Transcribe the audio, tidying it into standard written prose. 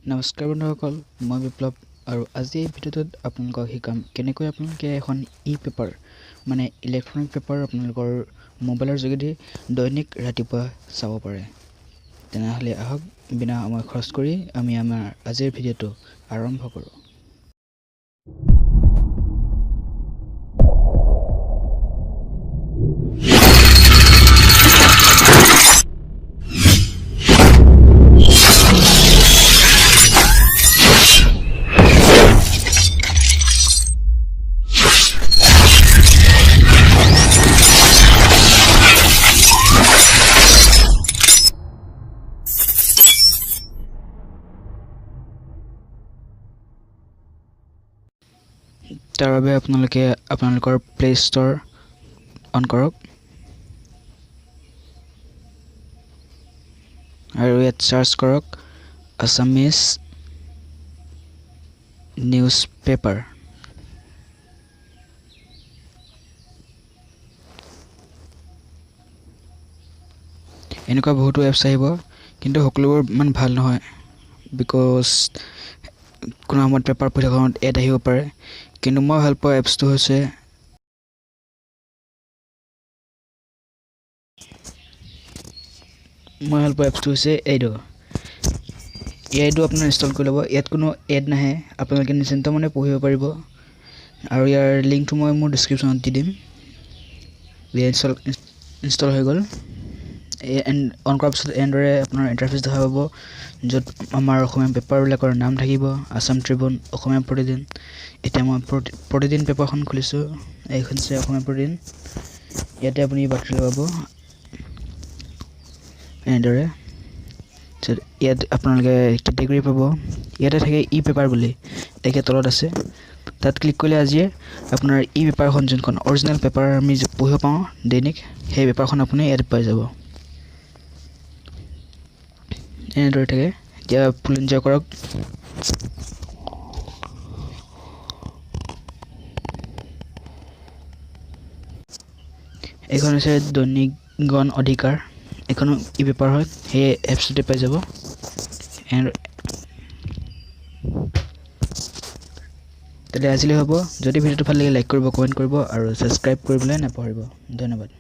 নমস্কাৰ বন্ধুসকল, মই বিপ্লৱ আৰু আজি এই ভিডিঅ'টোত আপোনালোকক শিকাম কেনেকৈ আপোনালোকে এখন ই-পেপাৰ মানে ইলেক্ট্ৰনিক পেপাৰ আপোনালোকৰ মোবাইলৰ যোগেদি দৈনিক ৰাতিপুৱা চাব পাৰে। তেনেহ'লে আহক বিনা সময় খৰচ কৰি আমি আমাৰ আজিৰ ভিডিঅ'টো আৰম্ভ কৰোঁ। তাৰ বাবে আপোনালোকে আপোনালোকৰ প্লে ষ্ট'ৰ অন কৰক আৰু ইয়াত চাৰ্চ কৰক আছামিজ নিউজ পেপাৰ। এনেকুৱা বহুতো এপছ আহিব, কিন্তু সকলোবোৰ ইমান ভাল নহয় বিকজ কোনো সময়ত পেপাৰ পঢ়ি থকা সময়ত এড আহিব পাৰে। কিন্তু মই ভাল পোৱা এপছটো হৈছে এইটো। এইটো আপোনাৰ ইনষ্টল কৰি ল'ব। ইয়াত কোনো এড নাহে, আপোনালোকে নিশ্চিন্ত মনে পঢ়িব পাৰিব আৰু ইয়াৰ লিংকটো মই মোৰ ডিছক্ৰিপশ্যনত দি দিম। ইনষ্টল হৈ গ'ল। অন কৰাৰ পিছত এনেদৰে আপোনাৰ ইণ্টাৰফেচ দেখা পাব, য'ত আমাৰ অসমীয়া পেপাৰবিলাকৰ নাম থাকিব। আছাম ট্ৰিবিউন, অসমীয়া প্ৰতিদিন। এতিয়া মই প্ৰতিদিন পেপাৰখন খুলিছোঁ। এইখন হৈছে অসমীয়া প্ৰতিদিন। ইয়াতে আপুনি বাতৰি পাব এনেদৰে। ইয়াত আপোনালোকে কেটেগৰী পাব। ইয়াতে থাকে ই পেপাৰ বুলি, একে তলত আছে। তাত ক্লিক কৰিলে আজিয়ে আপোনাৰ ই পেপাৰখন, যোনখন অৰিজিনেল পেপাৰ আমি পঢ়িব পাওঁ দৈনিক, সেই পেপাৰখন আপুনি ইয়াত পাই যাব। এনেদৰে থাকে। এতিয়া ফুল এনজয় কৰক। এইখন হৈছে দৈনিক গণ অধিকাৰ। এইখনো ই পেপাৰ হয়, সেই এপছটোতে পাই যাব। তেতিয়াহ'লে আজিলৈ হ'ব। যদি ভিডিঅ'টো ভাল লাগে লাইক কৰিব, কমেণ্ট কৰিব আৰু ছাবস্ক্ৰাইব কৰিবলৈ নাপাহৰিব। ধন্যবাদ।